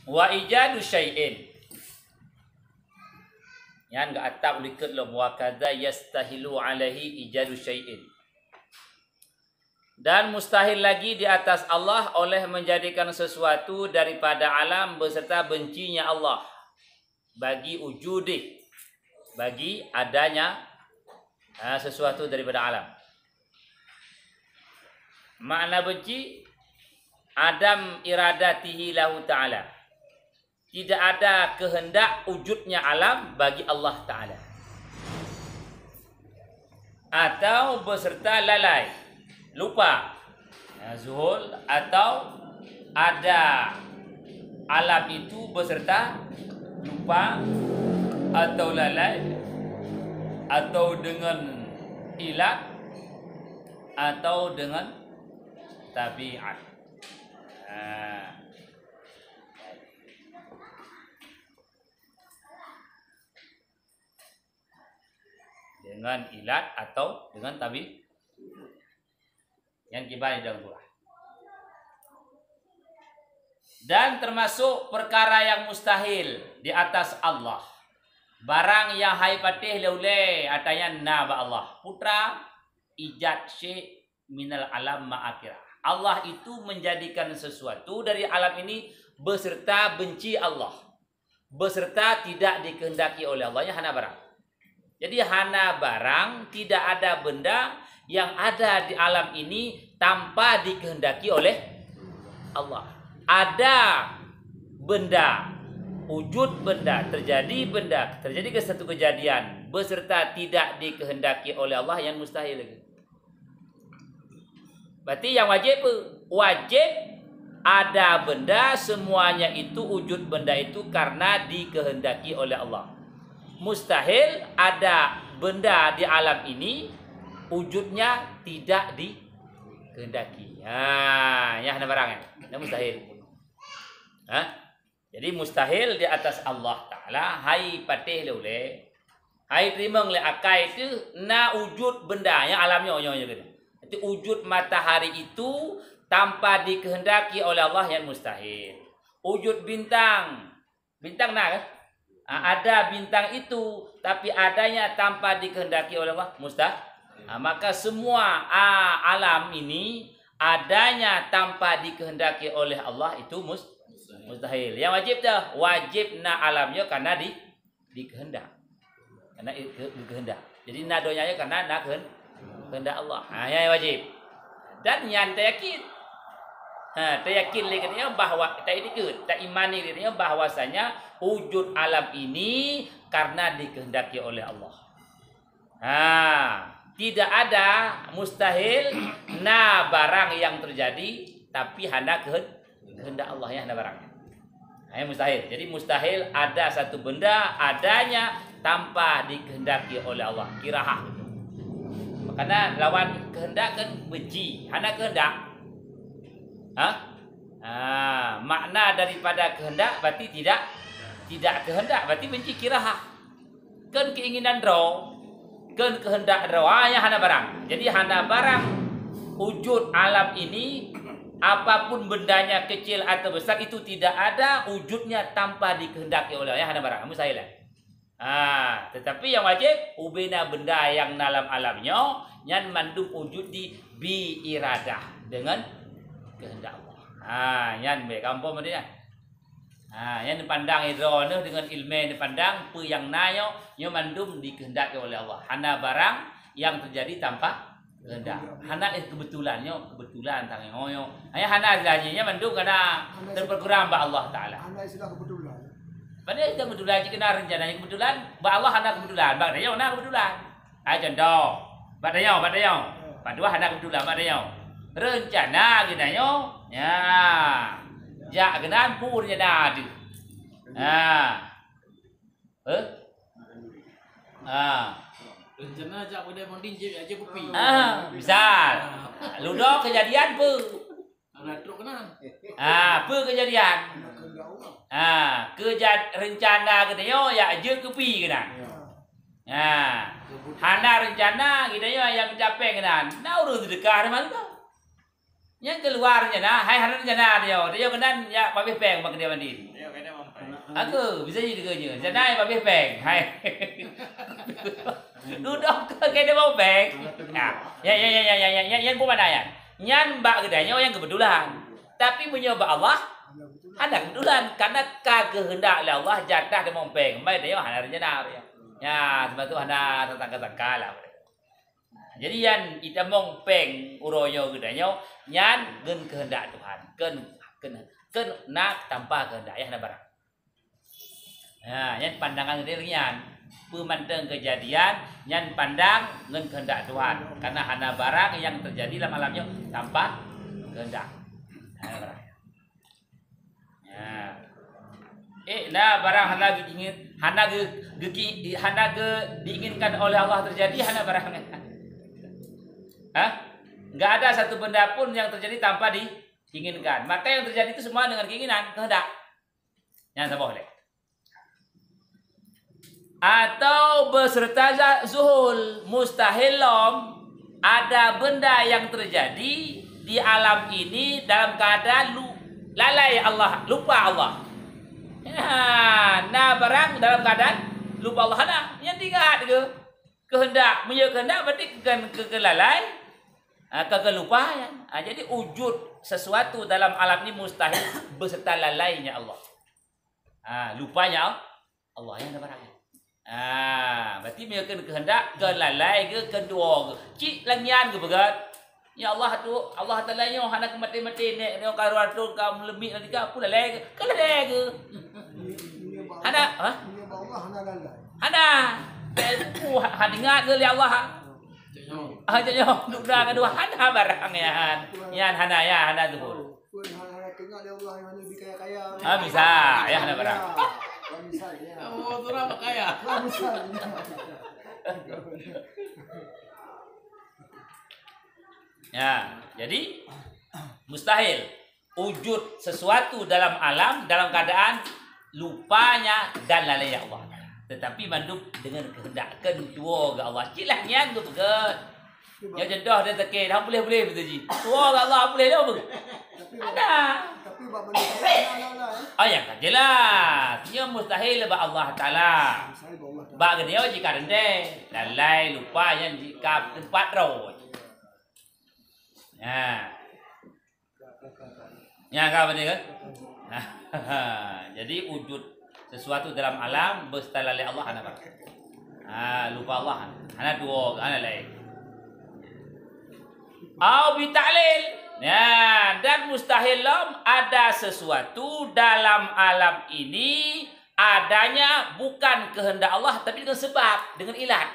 Wa ijadu syai'in. Yang enggak atap likat lo wa kadza yastahilu alaihi ijadu syai'in. Dan mustahil lagi di atas Allah oleh menjadikan sesuatu daripada alam beserta bencinya Allah bagi wujudih, bagi adanya sesuatu daripada alam. Makna benci adam iradatihi lahu ta'ala. Tidak ada kehendak wujudnya alam bagi Allah Ta'ala. Atau beserta lalai, lupa, zuhul, atau ada alam itu beserta lupa atau lalai, atau dengan ilat, atau dengan tabiat. Dengan ilat atau dengan tabi yang kibar dalam Quran. Dan termasuk perkara yang mustahil di atas Allah. Barang yang hai patih leule atanya na ba Allah. Putra ijad syai minal alam ma'akirah. Allah itu menjadikan sesuatu dari alam ini beserta benci Allah. Beserta tidak dikehendaki oleh Allah. Hana barang. Jadi hana barang, tidak ada benda yang ada di alam ini tanpa dikehendaki oleh Allah. Ada benda, wujud benda, terjadi ke satu kejadian beserta tidak dikehendaki oleh Allah yang mustahil lagi. Berarti yang wajib apa? Wajib ada benda, semuanya itu wujud benda itu karena dikehendaki oleh Allah. Mustahil ada benda di alam ini wujudnya tidak dikehendaki. Ya ada barangnya. Itu mustahil. Jadi mustahil di atas Allah Ta'ala. Hai patih leule. Hai terima le akai itu na wujud benda yang alamnya gitu. Itu wujud matahari itu tanpa dikehendaki oleh Allah yang mustahil. Wujud bintang. Bintang nah kan? Ada bintang itu tapi adanya tanpa dikehendaki oleh Allah mustahil. Maka semua alam ini adanya tanpa dikehendaki oleh Allah itu mustahil. Yang wajib dah wajib na alamnya karena dikehendak. Karena dikehendak. Jadi nadonya karena na kehendak Allah. Yang wajib. Dan yang yakin teryakin katanya bahawa tak imani katanya bahwasanya wujud alam ini karena dikehendaki oleh Allah. Tidak ada mustahil na barang yang terjadi tapi hanya kehendak Allah yang hanya barangnya. Mustahil. Jadi mustahil ada satu benda adanya tanpa dikehendaki oleh Allah. Kiraha. Karena lawan kehendak kan benci, hanya kehendak. Makna daripada kehendak berarti tidak kehendak berarti benci kiraha. Kan keinginan roh, kan kehendak roh yang hana barang. Jadi hana barang wujud alam ini apapun bendanya kecil atau besar itu tidak ada wujudnya tanpa dikehendaki oleh yang hana barang. Mustahil. Tetapi yang wajib ubina benda yang dalam alamnya yang mandum wujud di bi iradah dengan kehendak Allah. Yang baik kampung dia. Yang dipandang hidro dengan ilmu dipandang pe yang nayo yang mandum dikehendaki oleh Allah. Hana barang yang terjadi tanpa kehendak. Hana kebetulan tangan ngoyo. Hana janjinya mandum karena terprogram ba Allah Taala. Hana istilah kebetulan. Padahal itu kebetulan jika rencananya kebetulan ba Allah hana kebetulan, ba dia hana kebetulan. Contoh, ba dia. Padua hana kebetulan ba dia. Rencana ginanyo ja genan purnya dah. Rencana ajak pada monding je aja kopi. Misal. Ludo kejadian pe. Truk kena. Pe kejadian. Rencana ginanyo ya aja kopi genan. Hana rencana ginanyo yang mencapai genan. Nah urus sedekah mana tu? Yang keluarnya nah, hai hana rencana dia kenan ya pakai peng bang dia mandi. Aku bisa jadi kerja. Janai babeh peng. Hai. Duduk ke kena mau peng. Yang bukan ayat. Nyan mbak gedanya yang kebetulan. Tapi menyoba Allah ada kebetulan karena kehendak Allah jatah dia mau peng. Mai dia hana rencana ya. Ya, sebab tu hana tangka-tangka lah. Jadi yang kita mau peng uroyo gedanya nyan gen kehendak Tuhan. Ken nak tanpa kehendak ya hana barang. Nah, yang pandangan dirian pemandang kejadian yang pandang dengan kehendak Tuhan karena hana barang yang terjadi dalam alamnya tanpa kehendak. Hana barang. Ya. Nah barang hana ingin hana diinginkan oleh Allah terjadi hana barangnya. Hah? Enggak ada satu benda pun yang terjadi tanpa diinginkan. Maka yang terjadi itu semua dengan keinginan, kehendak. Yang boleh. Atau beserta zuhul mustahil ada benda yang terjadi di alam ini dalam keadaan lalai Allah, lupa Allah. Nah barang dalam keadaan lupa Allah nah yang tiga kehendak kehendak berarti kelalai kekelupaan. Jadi wujud sesuatu dalam alam ini mustahil beserta lalainya Allah. Lupanya Allah yang ada barangnya. Berarti mereka kehendak kelalai ke kedua cik langian ke begat. Ya Allah tu Allah Taala nyo hana ke mati-mati nek nyo karuan tu kam lebih nanti ka pula lalai ke. Hana Allah hana lalai. Hana. Ku hadingat ke Allah. Nyo duk dah kedua hana barang ya hana ya hana tu. Pun hana tengok dia Allah yang lebih kaya-kaya. Bisa ya hana barang. Misalnya. Oh, tu orang kaya. Misalnya. Ya, jadi mustahil wujud sesuatu dalam alam dalam keadaan lupanya dan lalainya Allah. Tetapi mandub dengan kehendak kedua ke Allah. Cilah nyan tu begat. Ya jendah dia teke, dah boleh betul ji. Tua ke Allah boleh dah betul. Ada. Tapi bab benda hana lalai. Ya kan jelas. Dia mustahil bab Allah Taala. Misalnya Allah. Bab dia jika rendeh, lalai lupa yang jika tempat roh. Ya kau betul kan? Jadi wujud sesuatu dalam alam bersama oleh Allah hana apa? Lupa Allah hana dua hana lain. Au bi ta'lil. Ya, dan mustahil ada sesuatu dalam alam ini adanya bukan kehendak Allah tapi dengan sebab, dengan ilat.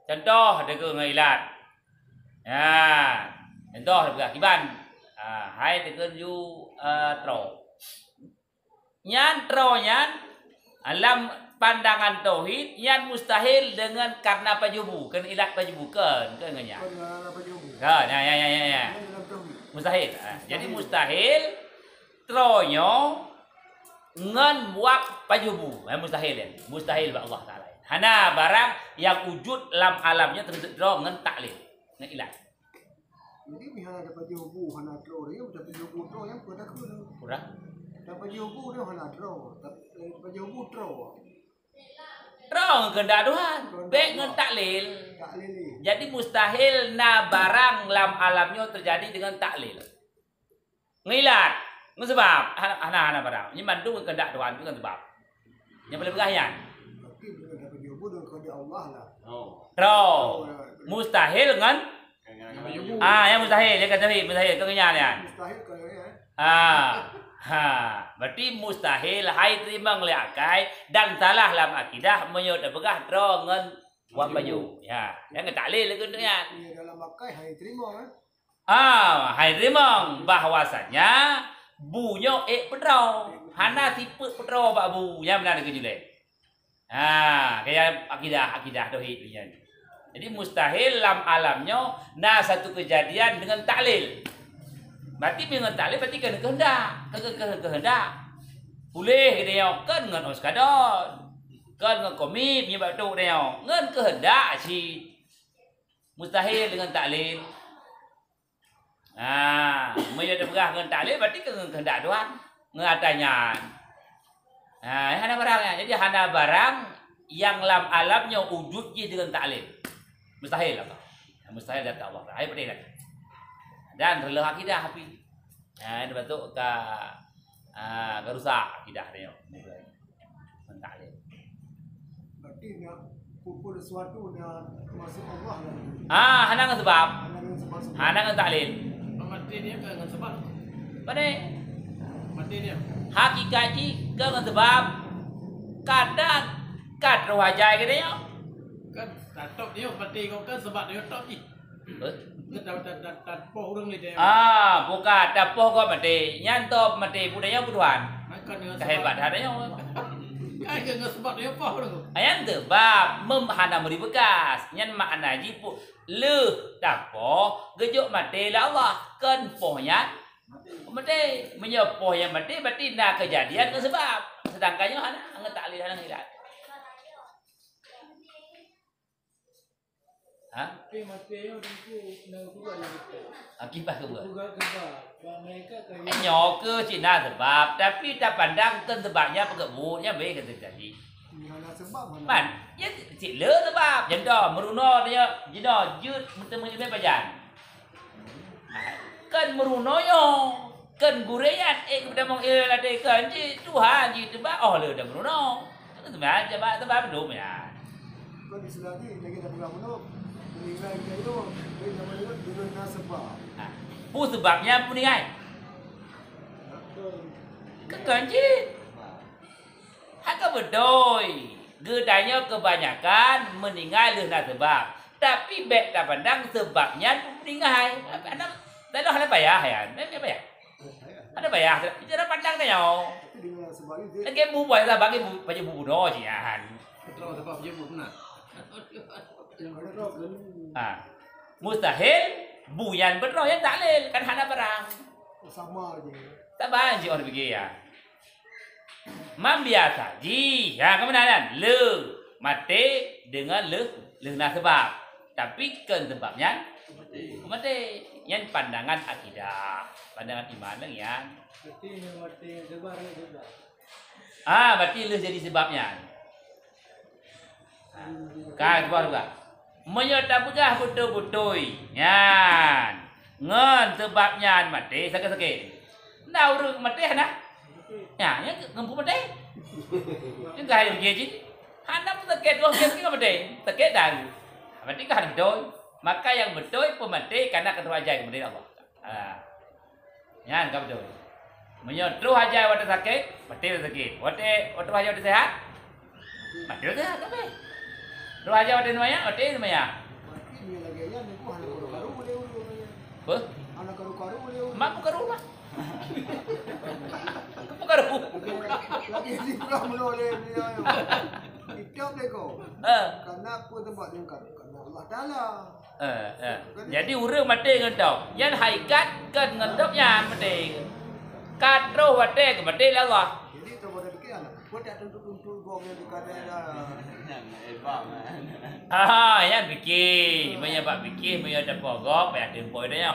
Contoh dengan ilat. Contoh berakibat. Hai dengan you tro. Nyan tro nyan alam pandangan tauhid yang mustahil dengan karena pajubu, kan ilat pajubu kan nganya. Ya. Mustahil. Jadi mustahil tronyo ngan buat pajubu. Mustahil ya. Mustahil ba Allah Taala. Hana barang yang wujud dalam alamnya terbentuk ngan taklil, ngan ilat. Jadi misalnya ada pajubu hana tro dia udah pajubu tro yang pada Kurang. Dapat pajubu dia hana tro, tapi pajubu tro. Rong kehendak Tuhan, baik ngan taklil. Jadi mustahil na barang lam alamnya terjadi dengan taklil. Ngilat, sebab hana barang. Ini mandu kehendak Tuhan itu kan sebab. Yang boleh bergayan. Tapi dapat pajubu dengan kehendak Allah lah. Rong mustahil ngan yang mustahil dia kata mustahil kenyang ya. Mustahil kalau ya. Berarti mustahil hai terima oleh akai dan salah dalam akidah menyod begah drongan buat baju. Ya, yang taklil ke dunia. Iya dalam akai hai terima kan. Hai terima bahwasanya bunyo pedro. Hana tipe pedro bak bu. Yang benar ke jule. Kayak akidah tauhid punya. Jadi mustahil dalam alamnya nah satu kejadian dengan taklil. Berarti dengan taklil berarti kena kehendak. Boleh dia kan dengan oskadon. Kan dengan komit ni batu dia. Dengan kehendak si mustahil dengan taklil. Menyada berah dengan taklil berarti kena kehendak Tuhan. ngatanya. Nah, hana barangnya. Jadi hana barang yang lam alamnya wujudnya dengan taklil. Mustahil apa? Mustahil kata Allah. Hai pedih lagi. Dan rela akidah api. Nah, ini betul rusak akidah dia. Mentaklil. Berarti nak pukul sesuatu nak masuk Allah lah. Hana sebab. Sebab Hana taklil. Mati dia kan dengan sebab. Pada Mati dia. hakikatnya dengan sebab kadang kad rohajai ke dia. Kan tak top dia mati kau kan sebab dia top ni. Tak poh orang ni dia. Bukan dapoh kau mati. Nyantop mati budaya buduan. Makan dengan Kehebat hadanya. Kan dengan sebab dia poh orang tu. Ayan tu bab memhana meri bekas. Nyan makna jipu le dapoh gejuk mati la Allah kan pohnya mati menyepoh yang mati berarti nak kejadian ke sebab sedangkannya hana angat taklil hana hilat. Tapi mati yang tentu nak juga yang betul. Akibat ke buat. Juga kebab. Kalau mereka kaya. Nyok ke Cina sebab tapi tak pandang kan sebabnya pengebutnya baik kata jadi. Hana sebab hana. Man, ya cik le sebab. Jenda meruno dia jenda jut bertemu pajan. Kan meruno yo. Kan gurean kepada mong ada kan ji Tuhan ji sebab le dah meruno. Kan sebab belum ya. Kau di selagi lagi dah pegang menuk. Meninggal itu dia nama dia dengan sebab. Pu sebabnya puningai. Kekanji. Haka bedoi. Gedanya kebanyakan meninggal lehna sebab. Tapi bek tak pandang sebabnya meninggal. Anak dah ada bayar ya. Ada bayar. Ada bayar. Cara pandang dia. Dengan sebab itu. Lagi bu buat lah bagi bu baju bu doh jian. Betul sebab dia pun benar. Ada roh Mustahil buyan betroh yang taklil kan hana barang. sama aja. Tak banji orang fikir ya. Mam biasa ji. Ya kebenaran le mati dengan le nak sebab. Tapi kan sebabnya mati. Yang pandangan akidah, pandangan iman yang Berarti yang mati yang sebar juga. berarti le jadi sebabnya. Kan sebab juga. Menyata pegah betul-betul. Yan. Ngan sebabnya mati sakit-sakit. Nah urang mati hana. Ya, yang ngempu mati. Yang gaya begitu. Hana pun sakit dua kali mati. Sakit dah. Berarti kan betul. Maka yang betul pemati karena ketua ajaib kemudian Allah. Yan kan betul. Menyotru ajaib waktu sakit, mati sakit. Waktu ajaib waktu sehat, mati sehat apa? Roh ajaib waktu namanya, mati namanya. Mati ni lagi ya ni ku hana karu-karu boleh urang. Apa? Hana karu-karu boleh urang. Mak bukan rumah. Bukan rumah. Lagi di perang menoleh dia. Itu boleh kau. Karena apa tempat dia karena Allah Taala. Jadi urang mati ngendok. Yang haikat kan ngendoknya mati. Kat roh mati ke mati lah Allah. Jadi tu boleh fikir anak. Kau tak tentu-tentu gong yang dikata dah. Yang fikir. Menyebab fikir, menyebab pogok, banyak tempoh dia.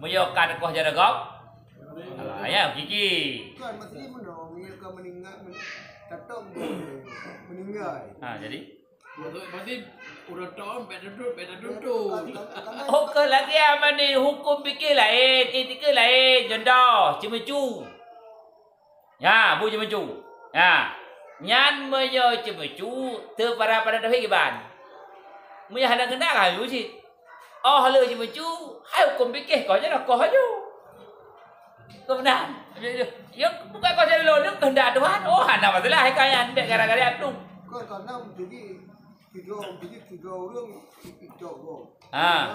Menyebab kat koh jara gok. Yang fikir. Kan maksudnya mana? Mereka meninggal, tetap meninggal. Jadi? Berarti orang tahun beda duduk. Hukum lagi apa ni? Hukum fikir lain, etika lain. Contoh, cemecu. Ya, bu cemecu. Ya. Nyan menyo cemecu terpara pada dah hiban. Menyo hendak kena kan lu sih. Oh, le cemecu, hai hukum fikir kau je dah kau aja. Kau benar. Ya, bukan kau jadi lo nak hendak Tuhan. Oh, hendak masalah hai kayan dek gara-gara tu. Kau karena jadi tiga orang itu kau.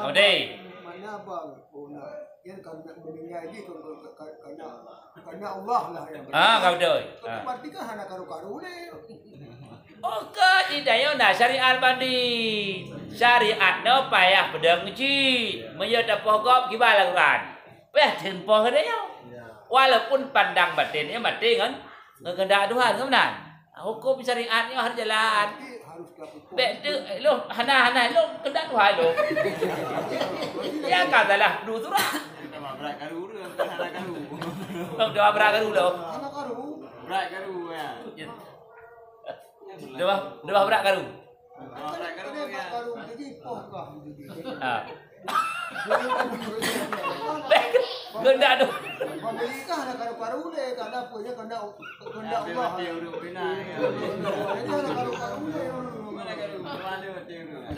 Okey. Mana abang? Oh nak, yang kau nak meninggal ni karena Allah lah yang. Kau betul. Berarti kan hana karu-karu ni. Okey, tidak yo nak syariat bandi. Syariat no payah pedang ji. Menyata pokok gimana kan? Payah tempoh dia yo. Walaupun pandang batinnya mati kan kehendak Tuhan kan benar. Hukum syariatnya harus jalan. Bek tu lo hana lo kehendak Tuhan lo. Ya katalah dulu surah. Kita mabrak karu kan hana karu. Doa berat karu dah. Anak karu. Berat karu ya. Doa berat karu. Berat karu Ada ya. karu jadi pohkah jadi. Ah. Gendak tu. Amerika ada karu-karu le, kada punya kada Allah. Mati urut bina. Jadi ada karu-karu le. Mana karu? Mana mati urut.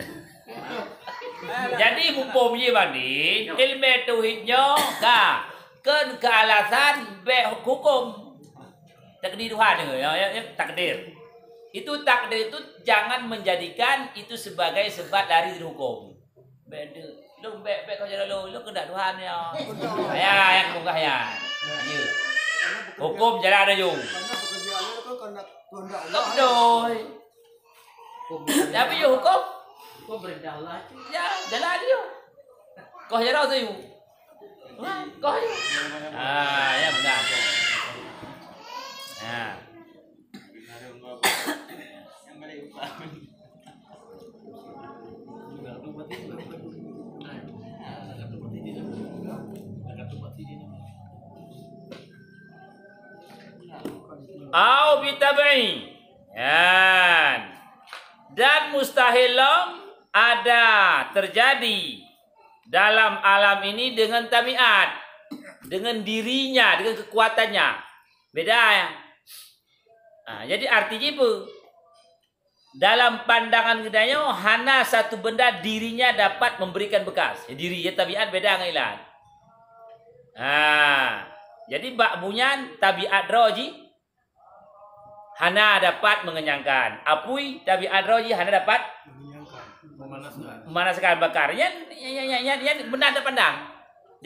Jadi hukum ye banding ilmu tauhidnya kan kealasan be hukum takdir Tuhan ya takdir. Itu takdir itu jangan menjadikan itu sebagai sebab dari hukum. Beda. Lu be kau jalan lu kehendak Tuhan ya. Ya yang munggah ya. Ayo. Hukum jalan aja. Karena pekerjaannya itu kehendak Allah. Betul. Tapi yo hukum Kau berintah Allah. ya jalan dia. Kau jalan tu. Kau. Ya benar. Ya. Yang balik upah. Au bitabai. Dan mustahil ada terjadi dalam alam ini dengan tabiat, dengan dirinya, dengan kekuatannya. Beda ya. Jadi artinya apa? Dalam pandangan kita hanya satu benda dirinya dapat memberikan bekas. Diri ya tabiat beda dengan ilan. Jadi bak bunyan tabiat roji hana dapat mengenyangkan. Apui tabiat roji hana dapat memanaskan bakar. Yang benar ada pandang.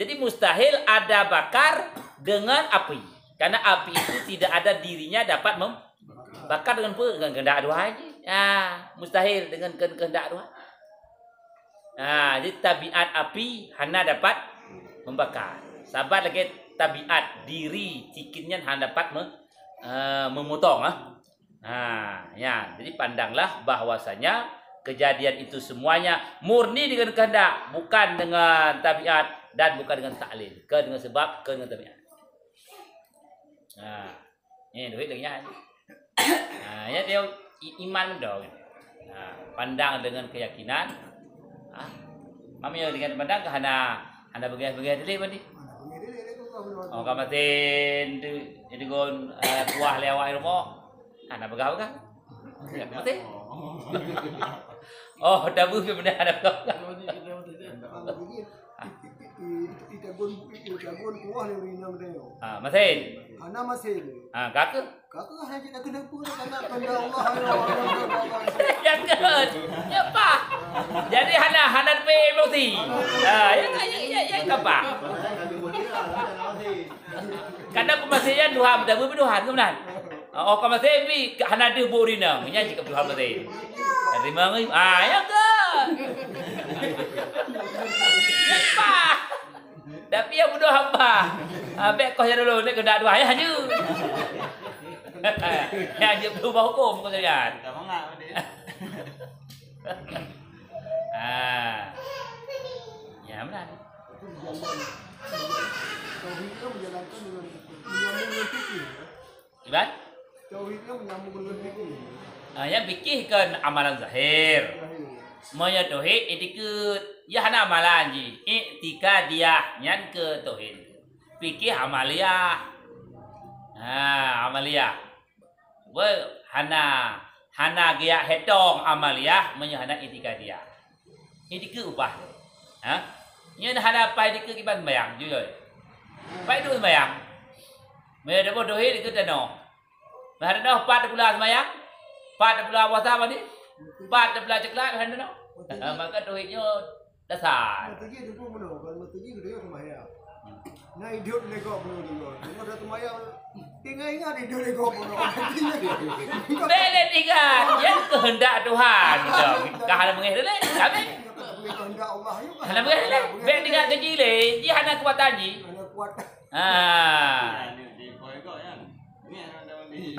Jadi mustahil ada bakar dengan api. Karena api itu tidak ada dirinya dapat membakar dengan apa? Dengan kehendak Tuhan. Mustahil dengan kehendak Tuhan. Jadi tabiat api hana dapat membakar. Sahabat lagi tabiat diri cikinnya hana dapat memotong. Ya, jadi pandanglah bahwasanya kejadian itu semuanya murni dengan kehendak, bukan dengan tabiat dan bukan dengan taklil, dengan sebab, dengan tabiat. Ini duit lagi ya. Ya dia iman dong. Pandang dengan keyakinan. Mami dengan pandang ke hana begitu dulu mandi. Oh kamatin jadi gon kuah lewat rumah. Hana begau kan? Mati. Oh dabu benar ada begau. Itagon kuah le rinang deo. Masin. Hana masih. Kakak. Kakak hanya kita kena pura karena kehendak Allah. Jangan. Ya pak. Jadi hana pe emosi. Ya apa? Karena pemasihan Tuhan dabu Tuhan kemudian. Oh kamasin bi hana di borina. Nya jika Tuhan masin. Terima ngai. Ya ke. Ya pak. Tapi yang bodoh apa? Bek kau yang dulu ni kena dua ayah je. Yang dia berubah hukum kau jangan. Tak mangak dia. Ya benar. Tauhidnya menjalankan dengan menyambung dengan fikih. Ibarat? Tauhidnya menyambung dengan fikih. Yang fikih kan amalan zahir. Semuanya tauhid ikut ya hana amalan ji. I'tikadiyah nyan ke tauhid. Fikih amaliyah. Amaliyah. Hana gaya hetong amaliyah menyo hana i'tikadiyah. Itikad upah. Nya hana pai dikut kiban bayang jujur. Pai du bayang. Me ada bodoh tauhid ikut dano. Mahar dah 4 bulan bayang. 4 bulan puasa mandi. 4 bulan ceklat hana no. Maka tauhidnya dasar. Mesti itu pun benar. Kalau mesti itu dia sembahyang. Nah hidup nego benar juga. Cuma ada sembahyang. Tinggal ingat hidup nego benar. Bele ingat yang kehendak Tuhan. Kahana mengeh dulu. Kami. Kehendak Allah itu. Kahana mengeh dulu. Bele ingat kecil le. Ji hana kuatan ji. Hana kuat. Di koi kau kan. Ini ada di.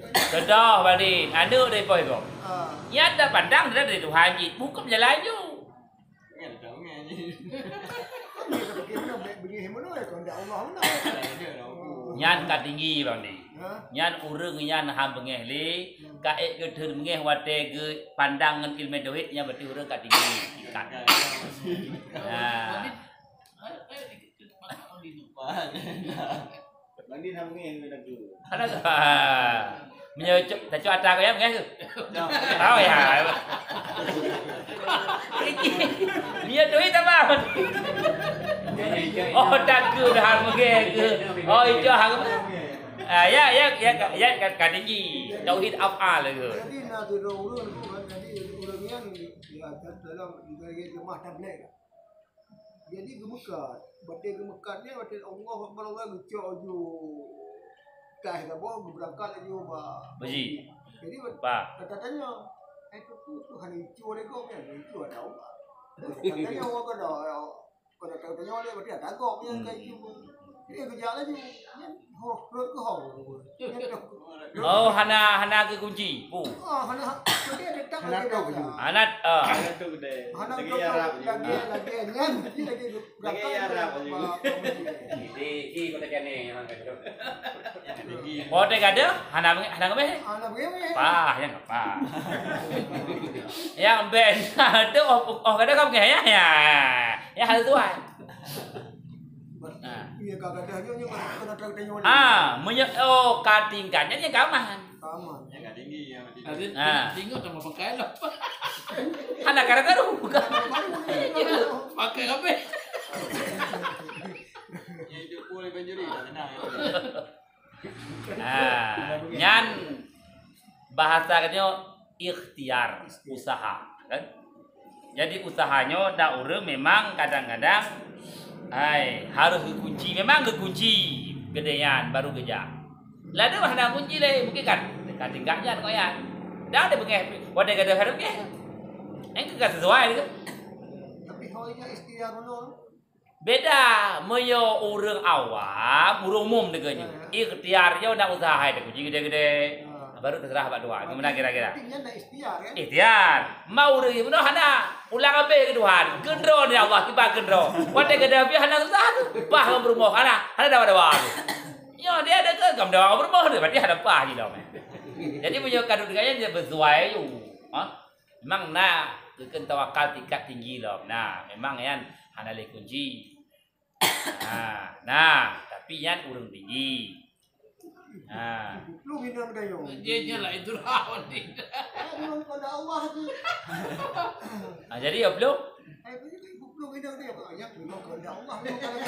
Contoh balik, anak dari poin kau. Ya ada pandang dari Tuhan ji, bukan jalan ju. kehendak Allah mana? Nyan ka tinggi bang ni. Ha? Nyan urang nyan ha bengeh le, ka ek ke theur bengeh wate ke pandangan ilmu tauhid nya berarti urang ka tinggi ikat. Nah. Banding sama ni yang lagi. Ada ka. Menyo ta cho ata ko ya bengeh tu. Tahu ya. Dia duit apa? Oh tak ke dah bengeh ke. Oh itu hang. Ya ka tinggi. Tauhid af'al ke. Jadi nak tu orang tu kan jadi orang yang ya dalam di rumah tablet. Jadi gemekat, batin gemekatnya batin Allah Allah lucu aju. Dah dah bawa berangkat lagi ba. Beji. Jadi Pak. katanya tu han itu le kau kan itu ada Allah. Katanya orang kada katanya oleh batin ada kau yang kayak itu. Dia kerja lagi. Ho ke ho. Oh hana ke kunci. Bu. Hana dia ada tak lagi. Anat Ada tu deh. Hana Lagi Arab lagi nyan lagi Lagi Arab juga. Di kota kene yang kado. Oh dek ada hana ngebe. Hana begini. Pah yang apa? Yang ben tu kada kau nge ya. Ya hal tu ah. Iya kadang-kadang nyo kena tanya Menyo oh katingkannya yang kaman. Aman. Yang enggak tinggi yang Tengok sama pakai lah. Hana kada bukan. Pakai apa? Yang itu boleh penjuri dah tenang. Nyan bahasa katanya ikhtiar usaha kan. Jadi usahanya da urang memang kadang-kadang harus kekunci, memang kekunci gedean baru kerja. Lah ada mana kunci le mungkin kan. Tingkatnya kau ya. Dah ada bengeh. Wadah kada harap ke. Engkau kan sesuai ke? Tapi hoinya ikhtiar dulu. Beda moyo urang awam, urang umum deganya. Ikhtiarnya nak usaha ada kunci gede-gede. Baru terserah Pak Tuhan. Gimana kira-kira? Artinya nak ikhtiar kan? Ikhtiar. Mau urang ibu hana ulang abe ke Tuhan. Gendro ni Allah kibar gendro. Wadah gede abe hana susah tu. Bah berumah hana dawa-dawa tu. Yo dia ada ke gam dawa berumah tu berarti hana pah je dah. Jadi punya kadut gaya dia bersesuai tu. Memang nak keken tawakal tingkat tinggi lah. Nah, memang yan hana le kunci. Nah, tapi yan urang tinggi. Lu minum dah yo. Dia lah itu lawan ni. Belum pada Allah tu. Jadi ya belum. Lu minum dia apa? Yang minum kehendak Allah lu kalau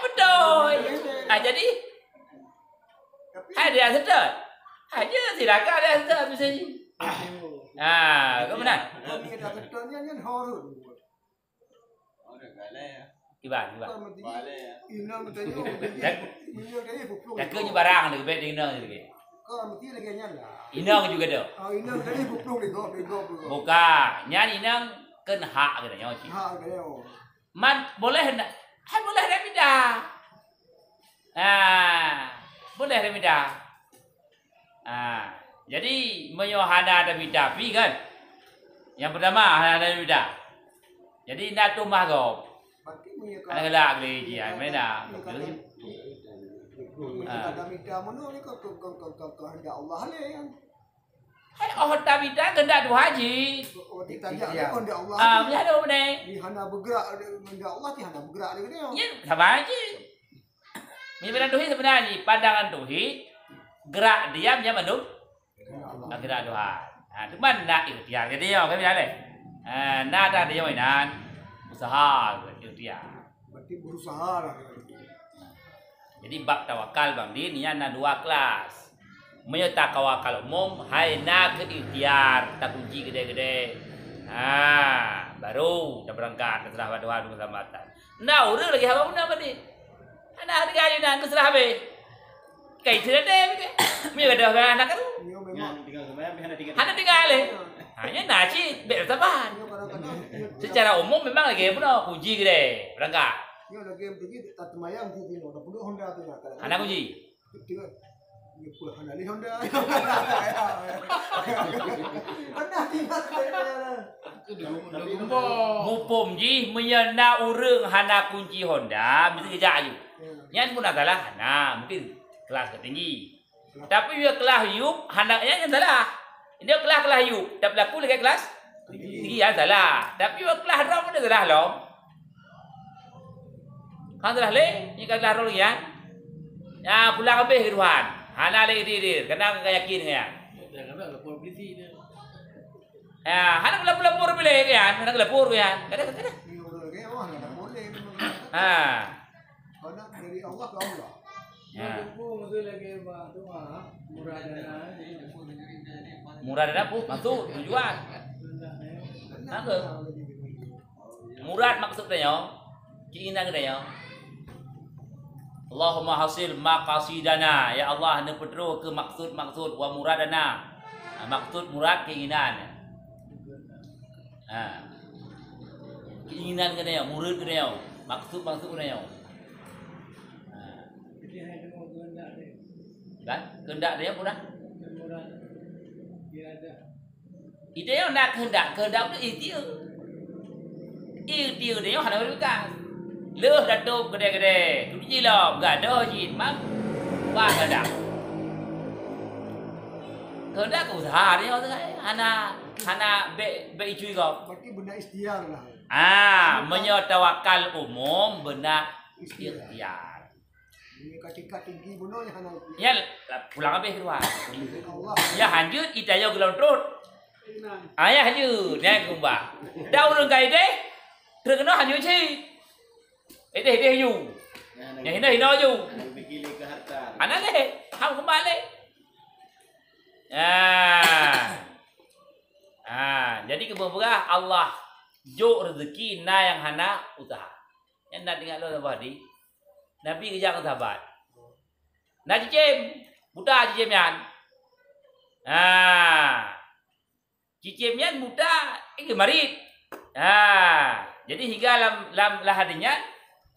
Betul. Jadi dia sedar. Aja silakan dia sedar bisa ni. Kau benar? Dia dah betulnya kan horor. Ada galai. Iban. Balai. Inang tanya. Minum dia buku. Dah kerja barang ni bet dina lagi. Kau mesti lagi nyala. Inang juga dah. Inang tadi buku bego. Buka. Nyan inang ken hak katanya cik. Ha dia. Man boleh nak? Boleh dah pindah. Boleh dah pindah. Jadi menyohana ada tapi kan. Yang pertama hana ada pindah. Jadi nak tumah kau. Ada gelak lagi dia. Mana? Ada minta mana ni kau kehendak Allah le yang. Tak pindah kehendak tu haji. Ditanya kehendak Allah. Macam ada apa ni? Di hana bergerak kehendak Allah di hana bergerak dia. Ya, sama aja. Mikiran Tuhan sebenarnya pandangan Tuhan gerak diam dia mandu. Gerak Tuhan. Cuma nak ikhtiar jadi yo kan bila nak ada dia mainan usaha ikhtiar. Berarti berusaha lah. Jadi bab tawakal Bang Din nya ada dua kelas. Menyata tawakal umum hai nak ikhtiar tak kunci gede-gede. Baru dah berangkat terserah pada Tuhan keselamatan. Nah, urang lagi apa benda Bang Din? Anak dia aja nak terserah be. Kai tidak deh be. Mia ada anak kan? Ada tinggal le. Hanya naci bersabar. Secara umum memang lagi pun kunci gede berangkat. Yo lagi begini tak temayang di sini. Dah puluh Honda tu nak. Anak kunci. Dia pun Honda ni Honda. Honda tinggal Mupum ji menyena urang hana kunci Honda mesti kerja ayu. Nyan pun adalah hana mungkin kelas tinggi. Tapi dia kelas yuk hanaknya yang salah. Dia kelas yuk, tak berlaku lagi kelas tinggi yang salah. Tapi dia kelas rom dia salah loh. Kan salah le, ni kelas rom lagi ya. Ya pulang habis ke Tuhan. Hana lagi dir, kena yakin ya. Kadang-kadang lapor polisi dia. Ya, hana lapor boleh ya, hana lapor ya. Kadang. ni orang ke Allah tak boleh. Honda dari Allah ke Allah. Ya. Aku mesti lagi bah tu murah dana. Murah dan apa? Maksud tujuan. Apa? Murad maksudnya keinginan dia. Allahumma hasil maqasidana, ya Allah ne pedro ke maksud wa muradana. Maksud murad keinginan. Keinginan dia, murad dia, maksud dia. Jadi hai tengok kehendak dia. Kan? Kehendak dia pun Murah. Dia ada. itu yang nak kehendak itu ikhtiar dia hanya berkat leh datuk gede-gede tu je lah gak ada jin mang ba kehendak ke usaha dia tu hana be icui kau Berarti benda ikhtiar lah. menyatawakal umum benak ikhtiar Ini tingkat tinggi benar yang hana. ya pulang habis keluar Allah. ya hanjut itaya gelon trut Inang. ayah hanjut ni kumba dah urang gai deh terkena hanjut si ide yu ya hina yu Fikir ke harta. anak leh ham kembali jadi kebetulan Allah jo rezeki na yang hana usaha yang nak dengar lo tadi Nabi kerja ke sahabat na cicim buta cicim yan cicim yan buta ini marit jadi hingga lam lahadinya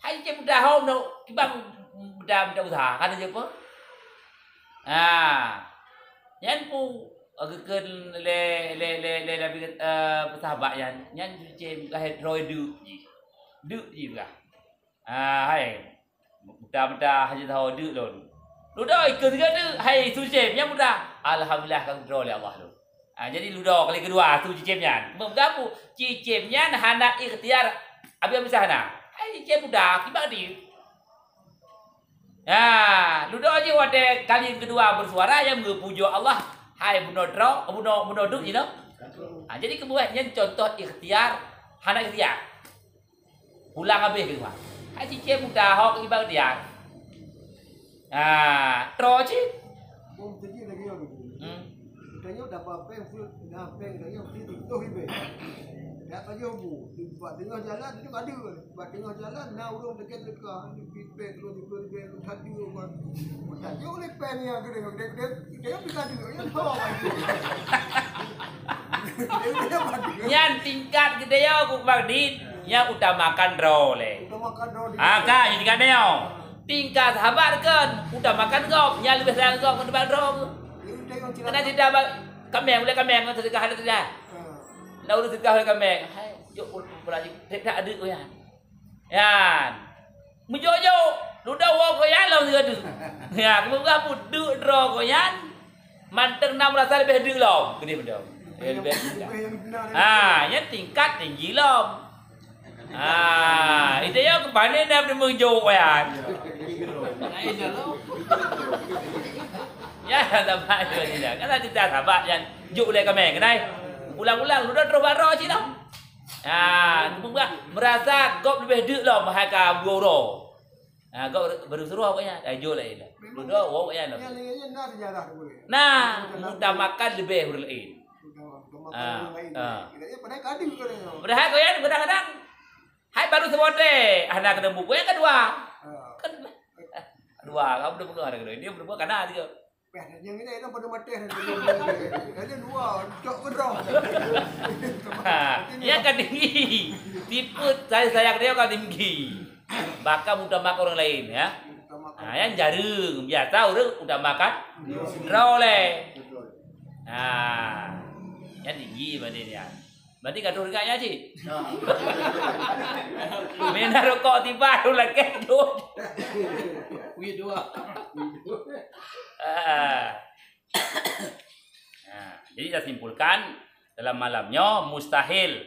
hai cicim buta hom no kibang buta usaha kan je apa yan pu agak le Nabi sahabat yan cicim lahir roy du ji lah hai buta haji tahu du lon ludah ikut juga tu hai tu cicim yang buta alhamdulillah kan draw oleh Allah lu jadi ludah kali kedua tu cicimnya bergapu cicimnya hana ikhtiar abi bisa hana hai cicim buta kibang di ludah je wate kali kedua bersuara yang berpuji Allah hai buno duk you know jadi kebuahnya contoh ikhtiar hana ikhtiar pulang habis kedua hai cicim buta hok kibang dia troci Bom tadi lagi orang tu. Tanya dapat apa yang full, apa yang tanya mesti tu hibe. Tak tanya bu, buat tengah jalan itu ada. Buat tengah jalan, nak urung dekat-dekat, di pipet terus di pipet tadi orang. Tanya oleh pen yang gede, dia bisa juga ya. Nyan tingkat gede ya ku bagdit nya utamakan role Kita makan dulu. kak ini kan dia tingkat sahabat kan utamakan gop nya lebih sayang gop ke depan rom kena tidak kameng boleh kameng kan sedekah ada tidak nak urus sedekah oleh kameng hai jok belajar tidak ada yan mujojo ludah wo ko yan law dia tu ya kamu gapu du dro ko yan manteng nam rasa lebih du law gede benda lebih nya tingkat tinggi lom itu ya kebane dah menjo yan ya sahabat je tidak kan kita sahabat yang juk le kameng kenai ulang-ulang ludah terus baro ci tau merasa gop lebih dek lah mahaka buoro gop bersuruh pokoknya juk lah ini ludah wo pokoknya nah utamakan lebih berlain padahal kau yang kadang-kadang hai baru sebote anak kena buku yang kedua kan dua kamu udah buka ada kedua dia berbuat karena dia yang ini pada mati ada dua cok kedong dia kan tinggi tipe saya sayang dia kan tinggi bakal mudah makan orang lain ya yang jarang biasa orang udah makan roleh. Betul. Yang tinggi bandingnya. Berarti kata orangnya sih. Mina rokok tiba tu lagi jod. Wih dua. Jadi kita simpulkan dalam malamnya mustahil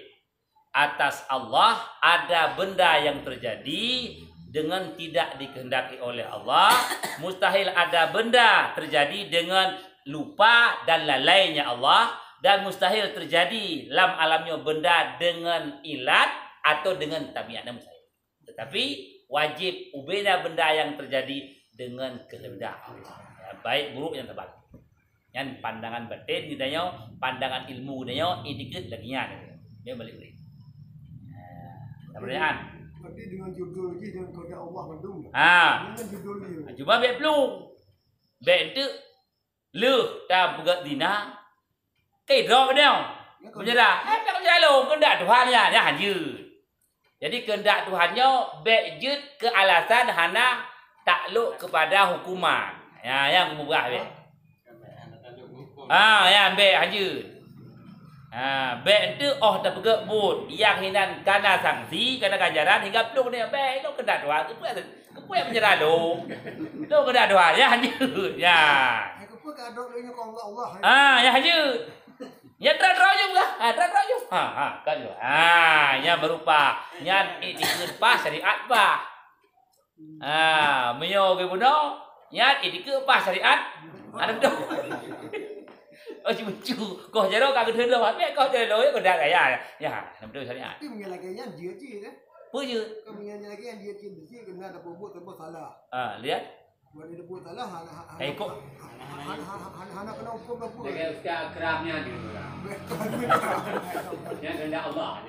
atas Allah ada benda yang terjadi dengan tidak dikehendaki oleh Allah. Mustahil ada benda terjadi dengan lupa dan lalainya Allah. Dan mustahil terjadi dalam alamnya benda dengan ilat atau dengan tabiatnya mustahil. Tetapi wajib ubeda benda yang terjadi dengan kehendak Allah. Baik buruk yang terbalik. Yang pandangan batin dia, pandangan ilmu dia sedikit lagi nya. Dia balik-balik. Pertanyaan. Berarti dengan judul ni dengan kehendak Allah mendung. Dengan judul ni. Cuba baik belum. Baik tu leh ta buat dina. Cái rõ cái nào bây giờ là hết các gia lô kehendak Tuhannya ya hanyut. Jadi kehendak Tuhannya bejut ke alasan hana takluk kepada hukuman. Ya yang mubah be. Ya be hanyut. Be itu dah pergi but yang hinan karena sanksi karena ganjaran hingga peluk ni be itu kehendak Tuhan itu yang menyerah lo. Itu kehendak Tuhan ya hanyut. Ya. Apa kadang dia kau Allah. Ya hanyut. Ya terajum kah? Terajum. Kan juga. Yang berupa yang ikut pas syariat bah. Menyo ke buno, yang ikut pas syariat. Ada betul. Oh cucu, kau jero kau kedua lo, apa kau jero lo kau dah kaya. Ya, betul syariat. Tapi mengelakkan dia je kan? Puju. Kau mengelakkan dia je kena ada buat tempat salah. Lihat. Buat dia buat salah, Ikut. Hana kena hukum apa? Dengan ustaz keramnya dia. Yang kehendak Allah.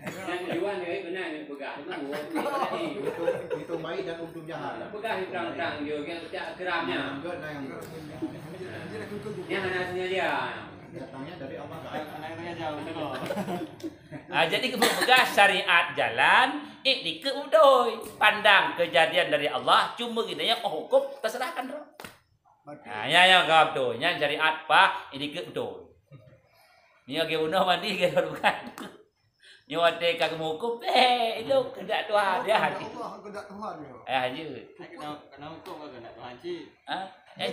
Yang kedua dia kena pegang dengan buat itu baik dan untuk jahat. pegang terang-terang dia yang keramnya. Enggak nah yang Yang anaknya dia. datangnya dari Allah Taala. Jadi kepegas syariat jalan, dikeudoi pandang kejadian dari Allah, cuma gini ya hukum terserahkan roh. Ya gap tu, yang syariat apa dikeudoi. Ni lagi uno mandi ke bukan. Ni wate kag hukum itu kehendak Tuhan dia hati. Allah kehendak Tuhan ya. Aja. Kena hukum ke kehendak Tuhan sih.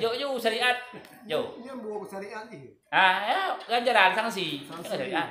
Jo syariat. Jo. Ini bawa syariat ni. Ya ganjaran sanksi. Sanksi. Syariat.